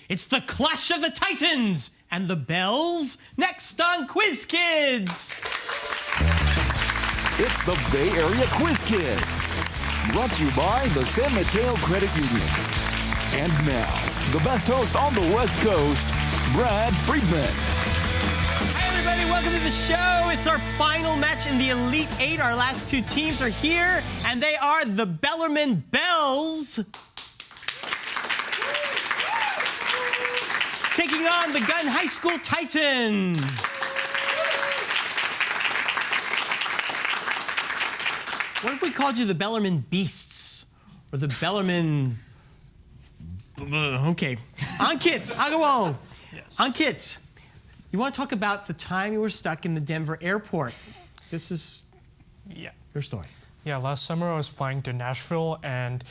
It's the Clash of the Titans and the Bells, next on Quiz Kids. It's the Bay Area Quiz Kids, brought to you by the San Mateo Credit Union. And now, the best host on the West Coast, Brad Friedman. Hi, everybody. Welcome to the show. It's our final match in the Elite Eight. Our last two teams are here, and they are the Bellarmine Bells taking on the Gunn High School Titans. What if we called you the Bellarmine Beasts? Or the Bellarmine... Okay. Ankit, Agawal. Yes. Ankit, you want to talk about the time you were stuck in the Denver airport. This is your story. Yeah, last summer I was flying to Nashville and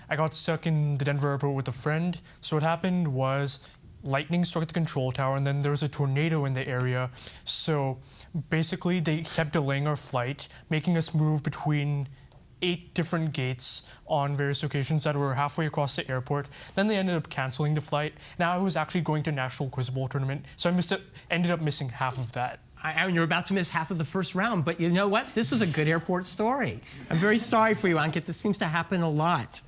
I got stuck in the Denver airport with a friend. So what happened was lightning struck the control tower and then there was a tornado in the area. So basically they kept delaying our flight, making us move between 8 different gates on various occasions that were halfway across the airport. Then they ended up canceling the flight. Now I was actually going to National Quiz Bowl tournament, so I ended up missing half of that. I mean, you're about to miss half of the first round, but you know what? This is a good airport story. I'm very sorry for you, Ankit. This seems to happen a lot.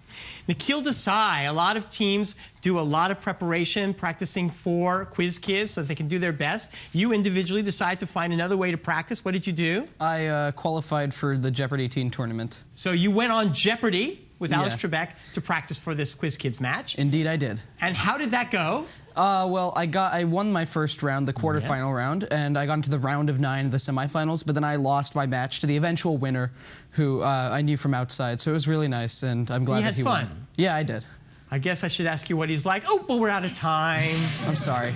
Nikhil Desai, a lot of teams do a lot of preparation, practicing for Quiz Kids so that they can do their best. You individually decide to find another way to practice. What did you do? I qualified for the Jeopardy teen tournament. So you went on Jeopardy with Alex Trebek to practice for this Quiz Kids match. Indeed, I did. And how did that go? Well, I won my first round, the quarterfinal round, and I got into the round of 9 of the semifinals, but then I lost my match to the eventual winner, who I knew from outside, so it was really nice, and I'm glad that he won. You had fun? Yeah, I did. I guess I should ask you what he's like. Oh, but we're out of time. I'm sorry.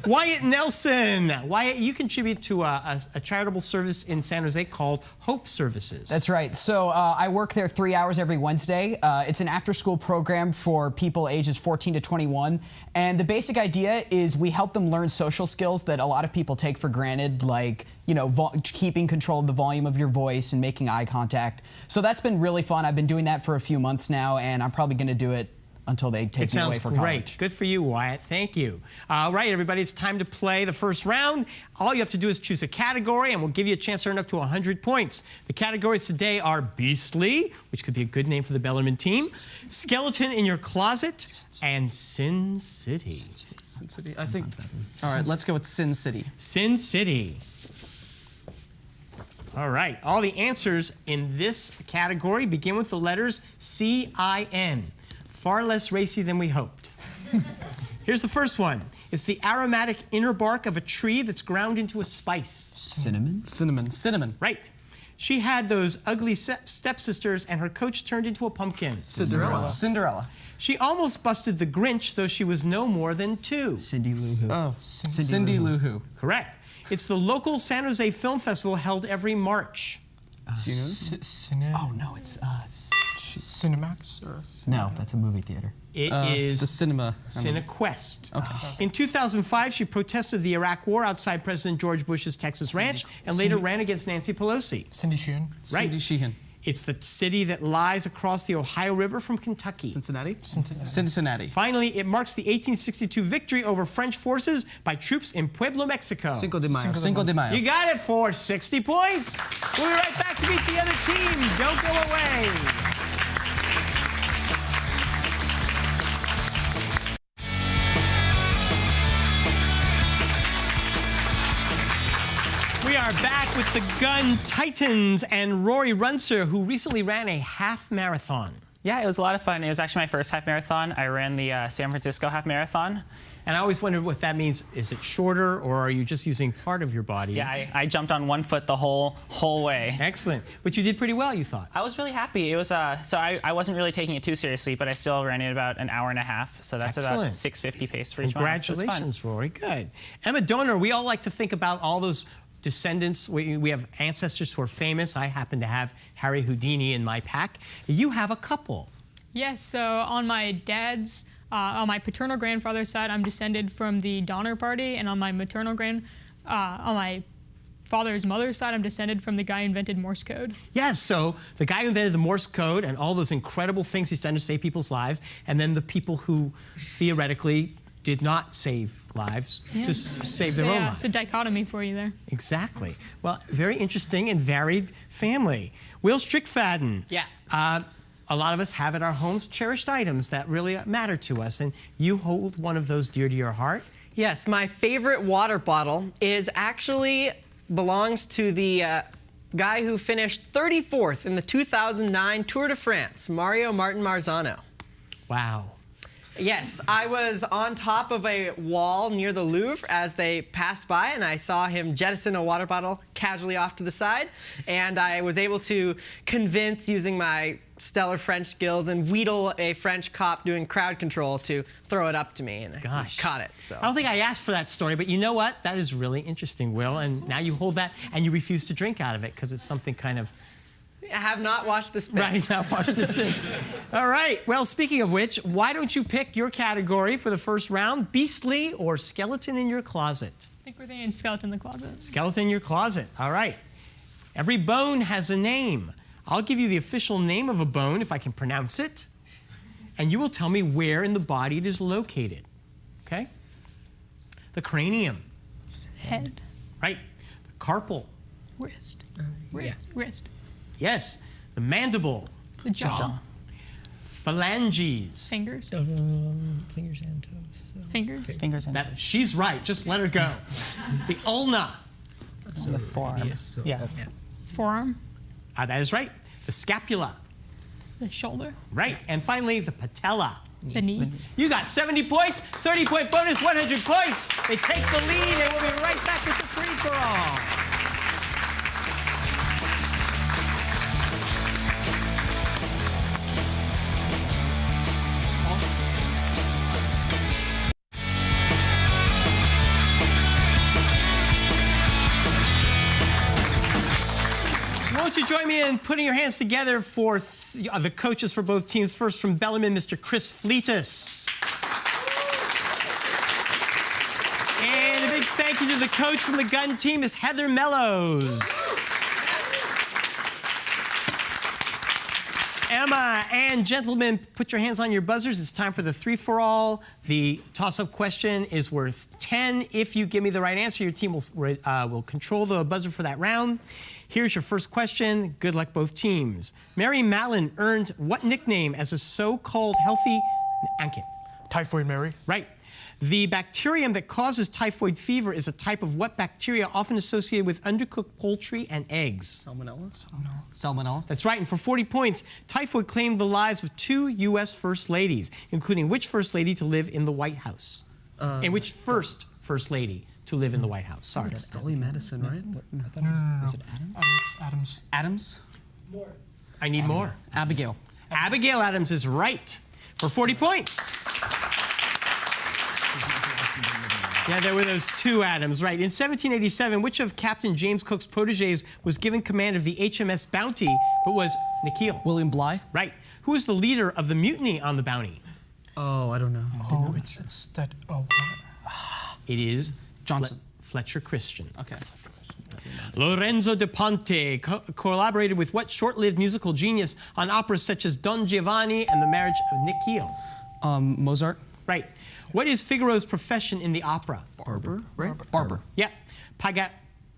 Wyatt Nelson. Wyatt, you contribute to a charitable service in San Jose called Hope Services. That's right. So I work there 3 hours every Wednesday. It's an after-school program for people ages 14 to 21. And the basic idea is we help them learn social skills that a lot of people take for granted, like, you know, keeping control of the volume of your voice and making eye contact. So that's been really fun. I've been doing that for a few months now, and I'm probably going to do it until they take me away for college. It sounds great. Good for you, Wyatt. Thank you. All right, everybody, it's time to play the first round. All you have to do is choose a category, and we'll give you a chance to earn up to 100 points. The categories today are Beastly, which could be a good name for the Bellarmine team, Skeleton in Your Closet, and Sin City. Sin City, I think. All right, let's go with Sin City. Sin City. All right, all the answers in this category begin with the letters C-I-N. Far less racy than we hoped. Here's the first one. It's the aromatic inner bark of a tree that's ground into a spice. Cinnamon? Cinnamon. Cinnamon. Right. She had those ugly stepsisters and her coach turned into a pumpkin. Cinderella. Cinderella. She almost busted the Grinch, though she was no more than 2. Cindy Lou Who. Oh, Cindy Lou Who. Correct. It's the local San Jose Film Festival held every March. Oh, no, it's Cinemax? Or no, that's a movie theater. It is the cinema. CineQuest. Okay. In 2005, she protested the Iraq War outside President George Bush's Texas ranch and later ran against Nancy Pelosi. Cindy Sheehan? Right. Cindy Sheehan. It's the city that lies across the Ohio River from Kentucky. Cincinnati? Cincinnati. Cincinnati. Finally, it marks the 1862 victory over French forces by troops in Pueblo, Mexico. Cinco de Mayo. Cinco de Mayo. You got it for 60 points. We'll be right back to meet the other team. Don't go away. We are back with the Gunn Titans and Rory Runser, who recently ran a half marathon. Yeah, it was a lot of fun. It was actually my first half marathon. I ran the San Francisco half marathon. And I always wondered what that means. Is it shorter, or are you just using part of your body? Yeah, I jumped on 1 foot the whole way. Excellent. But you did pretty well, you thought. I was really happy. It was so I wasn't really taking it too seriously, but I still ran it about an hour and a half. So that's about 6:50 pace for each one. Congratulations, Rory. Good. Emma Donor, we all like to think about all those descendants. We have ancestors who are famous. I happen to have Harry Houdini in my pack. You have a couple. Yes, so on my on my paternal grandfather's side, I'm descended from the Donner Party, and on my on my father's mother's side, I'm descended from the guy who invented Morse code. Yes, so the guy who invented the Morse code and all those incredible things he's done to save people's lives, and then the people who theoretically did not save lives, just save their own lives. It's a dichotomy for you there. Exactly. Well, very interesting and varied family. Will Strickfaden. Yeah. A lot of us have at our homes cherished items that really matter to us, and you hold one of those dear to your heart. Yes, my favorite water bottle belongs to the guy who finished 34th in the 2009 Tour de France, Mario Martin Marzano. Wow. Yes, I was on top of a wall near the Louvre as they passed by, and I saw him jettison a water bottle casually off to the side, and I was able to convince, using my stellar French skills, and wheedle a French cop doing crowd control to throw it up to me, and I caught it. So. I don't think I asked for that story, but you know what? That is really interesting, Will, and now you hold that, and you refuse to drink out of it because it's something kind of... I have not watched this bit. Right, not watched it since. All right, well, speaking of which, why don't you pick your category for the first round, beastly or skeleton in your closet? I think we're thinking skeleton in the closet. Skeleton in your closet, all right. Every bone has a name. I'll give you the official name of a bone if I can pronounce it, and you will tell me where in the body it is located, okay? The cranium. Head. Right. The carpal. Wrist. Wrist. Yes. The mandible. The jaw. Phalanges. Fingers. Fingers and toes. So. Fingers. Fingers and toes. She's right. Just let her go. The ulna. So the forearm. Yes, so Forearm. That is right. The scapula. The shoulder. Right. And finally, the patella. The knee. You got 70 points, 30-point bonus, 100 points. They take the lead, and we'll be right back with the free-for-all. Won't you join me in putting your hands together for the coaches for both teams? First from Bellarmine, Mr. Chris Fleetus. And a big thank you to the coach from the Gunn team, Miss Heather Mellows. Emma and gentlemen, put your hands on your buzzers. It's time for the three-for-all. The toss-up question is worth 10. If you give me the right answer, your team will control the buzzer for that round. Here's your first question. Good luck, both teams. Mary Mallon earned what nickname as a so-called healthy Ankit? Typhoid Mary. Right. The bacterium that causes typhoid fever is a type of what bacteria often associated with undercooked poultry and eggs? Salmonella? Salmonella. That's right. And for 40 points, typhoid claimed the lives of 2 U.S. First Ladies, including which First Lady to live in the White House? And which first First Lady to live in the White House? Sorry. It's Dolly Madison, right? No. Is it Adams? Adams? I need more. Abigail. Abigail Adams is right for 40 points. Yeah, there were those 2 Adams, right. In 1787, which of Captain James Cook's protégés was given command of the HMS Bounty, but was Nikhil? William Bligh. Right. Who was the leader of the mutiny on the Bounty? Oh, I don't know. Oh, it's that. Oh, It is Johnson. Fletcher Christian. Okay. Lorenzo de Ponte collaborated with what short-lived musical genius on operas such as Don Giovanni and The Marriage of Nikhil? Mozart. Right. What is Figaro's profession in the opera? Barber, right? Barber. Yeah.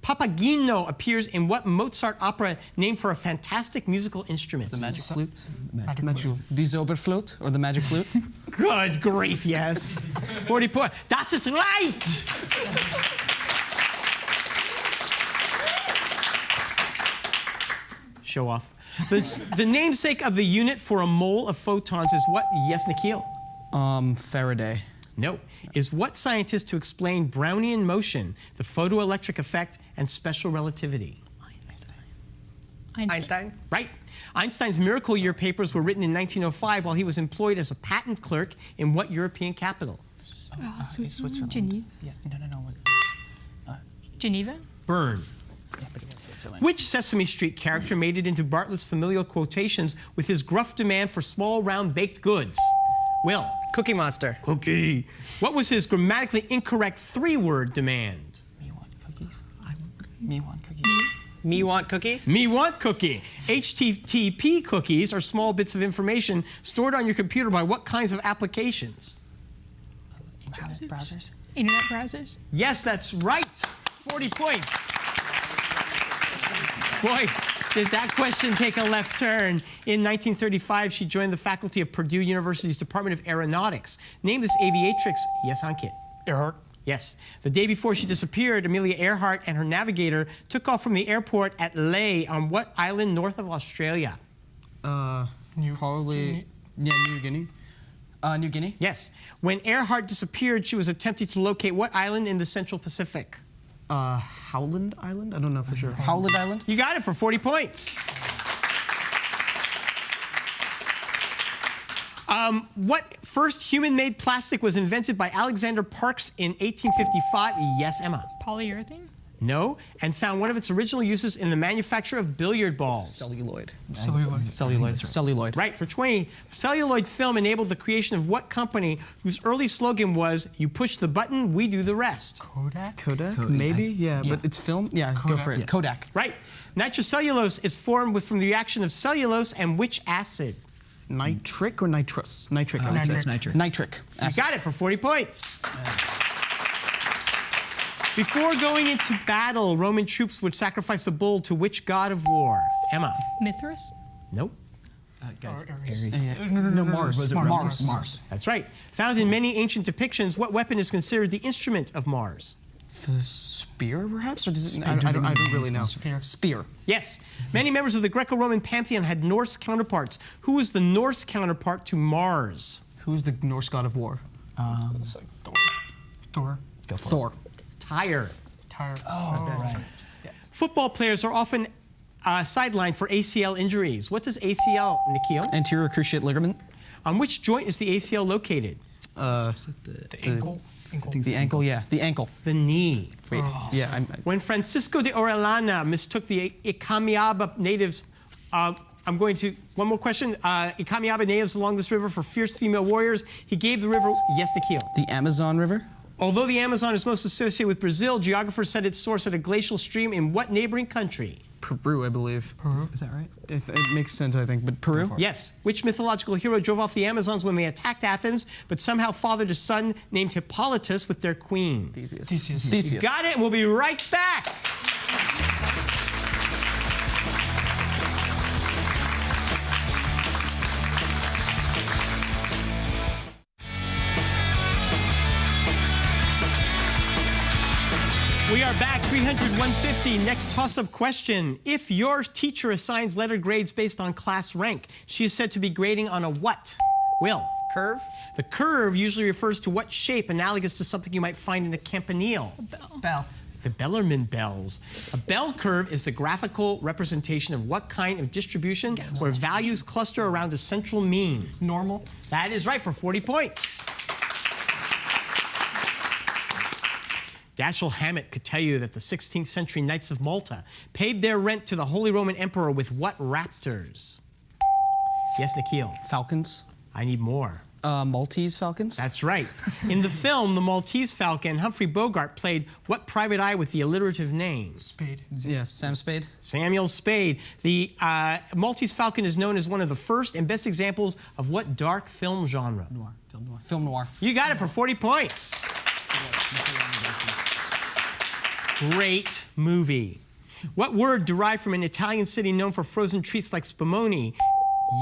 Papageno appears in what Mozart opera named for a fantastic musical instrument? The magic flute. Magic flute. The Zauberflute, or the magic flute. Good grief, yes. 40 points. Das ist right! Show off. The namesake of the unit for a mole of photons is what? Yes, Nikhil. Faraday. No. Is what scientist to explain Brownian motion, the photoelectric effect, and special relativity? Einstein? Right. Einstein's miracle year papers were written in 1905 while he was employed as a patent clerk in what European capital? Switzerland. Geneva. Yeah, no. Geneva. Bern. Yeah, but it was Switzerland. Which Sesame Street character made it into Bartlett's familial quotations with his gruff demand for small, round, baked goods? Will. Cookie Monster. Cookie. What was his grammatically incorrect 3-word demand? Me want cookies. Me want cookies. Me want cookies? Me want cookie. HTTP cookies are small bits of information stored on your computer by what kinds of applications? Browsers. Internet browsers. Yes, that's right. 40 points. Boy, did that question take a left turn. In 1935, she joined the faculty of Purdue University's Department of Aeronautics. Name this aviatrix. Yes, Ankit. Earhart. Yes. The day before she disappeared, Amelia Earhart and her navigator took off from the airport at Lae on what island north of Australia? Probably, New Guinea. New Guinea? Yes. When Earhart disappeared, she was attempting to locate what island in the Central Pacific? Howland Island? I don't know for sure. Howland Island? You got it for 40 points. What first human-made plastic was invented by Alexander Parks in 1855? Yes, Emma. Polyurethane. No, and found one of its original uses in the manufacture of billiard balls. Celluloid. Celluloid. Right, for 20. Celluloid film enabled the creation of what company whose early slogan was, "You push the button, we do the rest"? Kodak? Maybe? Yeah, but it's film? Yeah, go for it. Yeah. Kodak. Right. Nitrocellulose is formed from the reaction of cellulose and which acid? Nitric or nitrous? Nitric. I would say. Nitric. Nitric. You got it for 40 points. Before going into battle, Roman troops would sacrifice a bull to which god of war? Emma. Mithras. Nope. No, Mars. Was it Mars? That's right. Found in many ancient depictions, what weapon is considered the instrument of Mars? The spear, perhaps? Or does it? I don't really know. Spear. Yes. Many members of the Greco-Roman pantheon had Norse counterparts. Who is the Norse counterpart to Mars? Who's the Norse god of war? It's like Thor. Thor. Tyre. Right. Football players are often sidelined for ACL injuries. What does ACL, Nikhil? Anterior cruciate ligament. On which joint is the ACL located? The ankle. The ankle, yeah. The ankle. The knee. Wait, yeah. When Francisco de Orellana mistook the Icamiaba natives, I'm going to, one more question. Icamiaba natives along this river for fierce female warriors. He gave the river, yes, Nikhil. The Amazon River. Although the Amazon is most associated with Brazil, geographers said its source at a glacial stream in what neighboring country? Peru, I believe. Peru. Is that right? It makes sense, I think. But Peru? Yes. Which mythological hero drove off the Amazons when they attacked Athens, but somehow fathered a son named Hippolytus with their queen? Theseus. You got it. We'll be right back. We are back, 300-150. Next toss-up question. If your teacher assigns letter grades based on class rank, she is said to be grading on a what? Will? Curve? The curve usually refers to what shape analogous to something you might find in a campanile? Bell. The Bellarmine bells. A bell curve is the graphical representation of what kind of distribution where values cluster around a central mean? Normal. That is right for 40 points. Dashiell Hammett could tell you that the 16th century Knights of Malta paid their rent to the Holy Roman Emperor with what raptors? Yes, Nikhil. Falcons. I need more. Maltese falcons. That's right. In the film, The Maltese Falcon, Humphrey Bogart played what private eye with the alliterative name? Spade. Yes, Sam Spade. Samuel Spade. The Maltese Falcon is known as one of the first and best examples of what dark film genre? Noir. Film noir. Film noir. You got it for 40 points. Great movie. What word derived from an Italian city known for frozen treats like spumoni?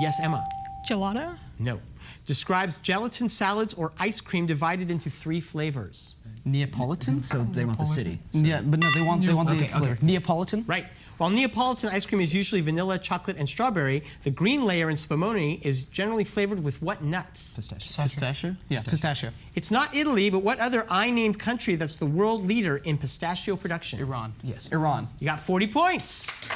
Yes, Emma. Gelato. No. Describes gelatin salads or ice cream divided into 3 flavors. Neapolitan? So they want the city. Yeah, but no, they want the flavor. Neapolitan? Right. While Neapolitan ice cream is usually vanilla, chocolate, and strawberry, the green layer in spumoni is generally flavored with what nuts? Pistachio? Yeah, pistachio. It's not Italy, but what other I-named country that's the world leader in pistachio production? Iran. Yes. Iran. You got 40 points.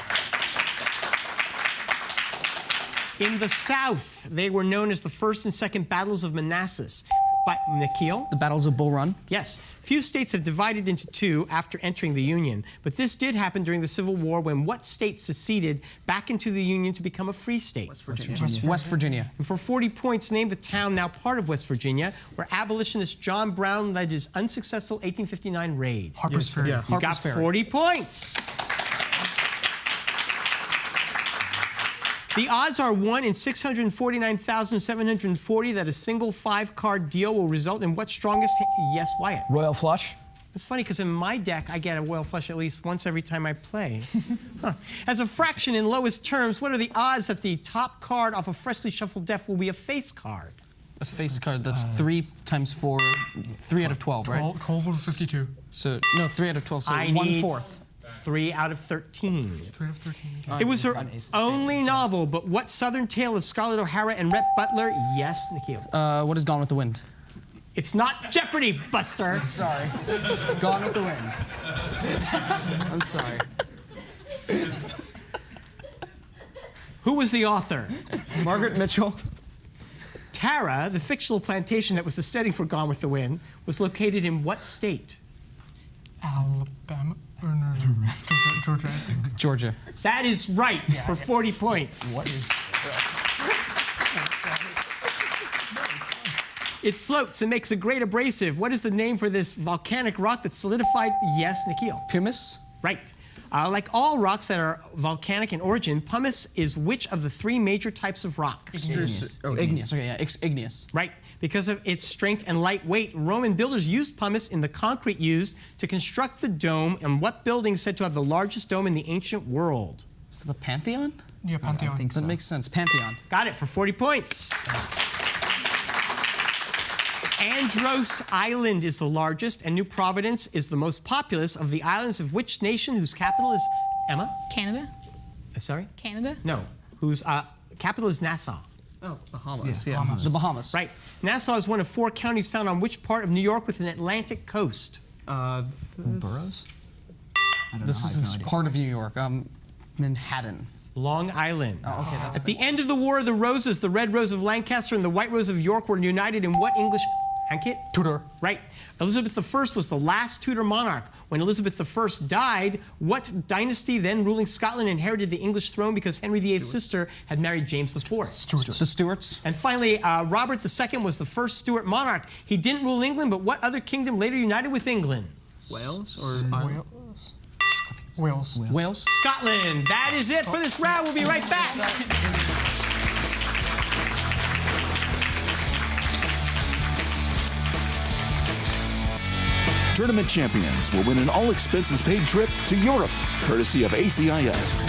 In the South, they were known as the First and Second Battles of Manassas. By Nikhil? The battles of Bull Run? Yes. Few states have divided into 2 after entering the Union, but this did happen during the Civil War when what state seceded back into the Union to become a free state? West Virginia. And for 40 points, name the town now part of West Virginia where abolitionist John Brown led his unsuccessful 1859 raid. Harper's Ferry. Yeah, You got Harper's Ferry. 40 points. The odds are 1 in 649,740 that a single 5-card deal will result in what strongest? Yes, Wyatt. Royal flush. It's funny because in my deck, I get a royal flush at least once every time I play. As a fraction in lowest terms, what are the odds that the top card off a freshly shuffled deck will be a face card? A face card, that's 3 times 4, 3 out of 12, right? 12 over 52. So, no, 3 out of 12, so I 1/4. 3 out of 13. 3 out of 13. It was her only novel, but what Southern tale of Scarlett O'Hara and Rhett Butler? Yes, Nikhil. What is Gone with the Wind? It's not Jeopardy, Buster. Sorry. Gone with the Wind. I'm sorry. Who was the author? Margaret Mitchell. Tara, the fictional plantation that was the setting for Gone with the Wind, was located in what state? Alabama. Or no, Georgia, I think. Georgia. That is right for 40 points. What is... It floats and makes a great abrasive. What is the name for this volcanic rock that's solidified? Yes, Nikhil. Pumice? Right. Like all rocks that are volcanic in origin, pumice is which of the 3 major types of rock? Igneous. Oh, igneous. Okay, yeah, igneous. Right. Because of its strength and light weight, Roman builders used pumice in the concrete used to construct the dome. And what building is said to have the largest dome in the ancient world? Is it the Pantheon? Yeah, Pantheon. I think so. That makes sense. Pantheon. Got it for 40 points. Andros Island is the largest, and New Providence is the most populous of the islands of which nation whose capital is Emma? Canada? Sorry? Canada? No. Whose capital is Nassau. Oh, Bahamas. Yeah, Bahamas. The Bahamas. Right. Nassau is one of 4 counties found on which part of New York with an Atlantic coast? Boroughs? This is part of New York. Manhattan. Long Island. Oh, okay, that's At the end of the War of the Roses, the Red Rose of Lancaster and the White Rose of York were united in what English? Ankit? Tudor. Right. Elizabeth I was the last Tudor monarch. When Elizabeth I died, what dynasty then ruling Scotland inherited the English throne because Henry VIII's sister had married James IV? Stuarts. The Stuarts. And finally, Robert II was the first Stuart monarch. He didn't rule England, but what other kingdom later united with England? Wales or Wales. Wales? Scotland. That is it for this round. We'll be right back. Tournament champions will win an all-expenses-paid trip to Europe, courtesy of ACIS.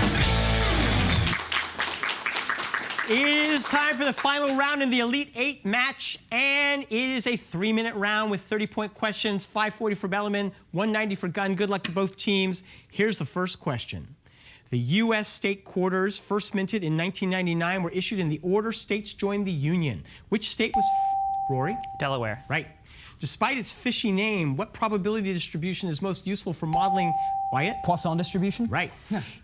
It is time for the final round in the Elite 8 match, and it is a 3-minute round with 30-point questions, 540 for Bellarmine, 190 for Gunn. Good luck to both teams. Here's the first question. The U.S. state quarters, first minted in 1999, were issued in the order states joined the Union. Which state was Rory? Delaware. Right. Despite its fishy name, what probability distribution is most useful for modeling Wyatt? Poisson distribution? Right.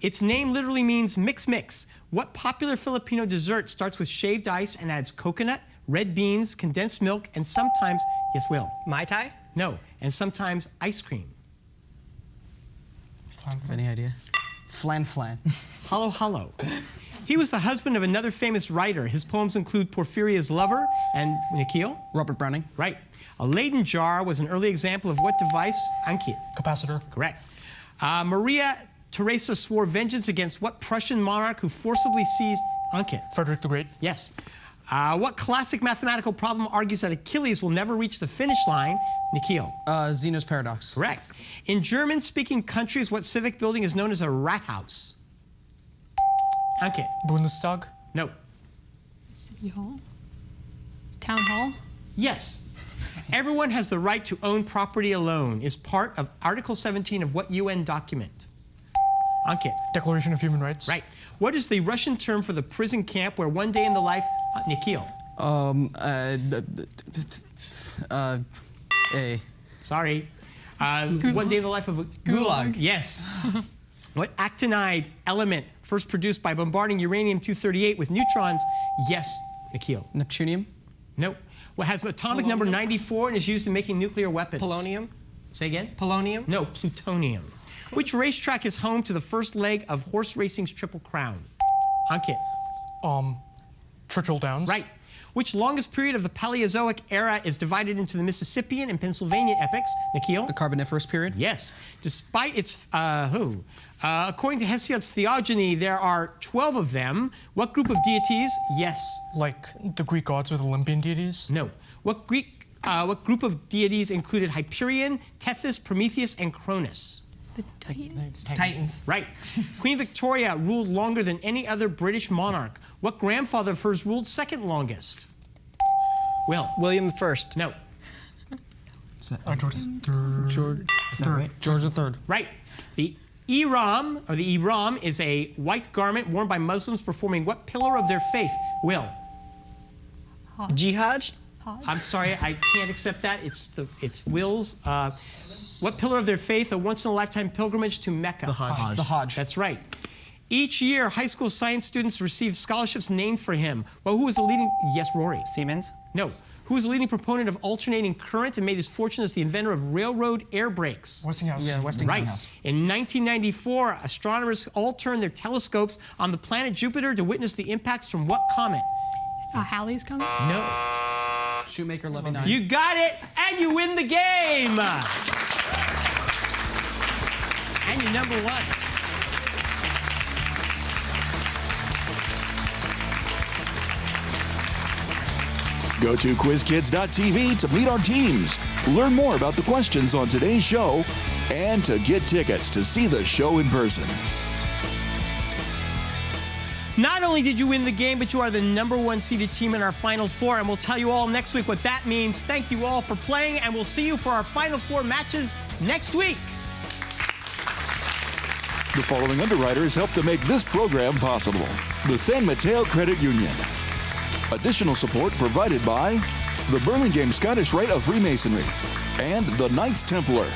Its name literally means mix. What popular Filipino dessert starts with shaved ice and adds coconut, red beans, condensed milk, and sometimes, yes, Will? Mai Tai? No, and sometimes ice cream. Any idea? Flan. Halo. He was the husband of another famous writer. His poems include Porphyria's Lover and Nikhil. Robert Browning. Right. A Leyden jar was an early example of what device? Ankit. Capacitor. Correct. Maria Theresa swore vengeance against what Prussian monarch who forcibly seized Ankit? Frederick the Great. Yes. What classic mathematical problem argues that Achilles will never reach the finish line? Nikhil. Zeno's paradox. Correct. In German-speaking countries, what civic building is known as a Rathaus? Ankit. Bundestag. No. City Hall? Town Hall? Yes. Everyone has the right to own property alone is part of Article 17 of what UN document? Ankit. Declaration of Human Rights. Right. What is the Russian term for the prison camp where one day in the life... Nikhil. Sorry. One day in the life of a Gulag. Yes. What actinide element first produced by bombarding uranium-238 with neutrons? Yes, Nikhil. Neptunium. Nope. What has atomic number 94 and is used in making nuclear weapons? Polonium? Say again? Polonium? No, plutonium. Which racetrack is home to the first leg of horse racing's Triple Crown? Ankit. Churchill Downs. Right. Which longest period of the Paleozoic era is divided into the Mississippian and Pennsylvania epochs? Nikhil? The Carboniferous period? Yes. Despite its, according to Hesiod's Theogony, there are 12 of them. What group of deities? Yes. Like the Greek gods or the Olympian deities? No. What group of deities included Hyperion, Tethys, Prometheus, and Cronus? The Titans. Titans. Right. Queen Victoria ruled longer than any other British monarch. What grandfather of hers ruled second longest? Will? William I. No. George III. George III. Right. The ihram, or the ihram, is a white garment worn by Muslims performing what pillar of their faith? Will? Jihad? I'm sorry, I can't accept that. It's Will's. What pillar of their faith? A once-in-a-lifetime pilgrimage to Mecca. The Hajj. The Hajj. That's right. Each year, high school science students receive scholarships named for him. Well, who was a leading... Yes, Rory. Siemens? No. Who was a leading proponent of alternating current and made his fortune as the inventor of railroad air brakes? Westinghouse. Yeah, Westinghouse. Right. In 1994, astronomers all turned their telescopes on the planet Jupiter to witness the impacts from what comet? Halley's coming? No. Shoemaker, Levy 9. You got it, and you win the game. And you're number one. Go to quizkids.tv to meet our teams, learn more about the questions on today's show, and to get tickets to see the show in person. Not only did you win the game, but you are the number one seeded team in our Final Four, and we'll tell you all next week what that means. Thank you all for playing, and we'll see you for our Final Four matches next week. The following underwriters help to make this program possible. The San Mateo Credit Union. Additional support provided by the Burlingame Scottish Rite of Freemasonry and the Knights Templar.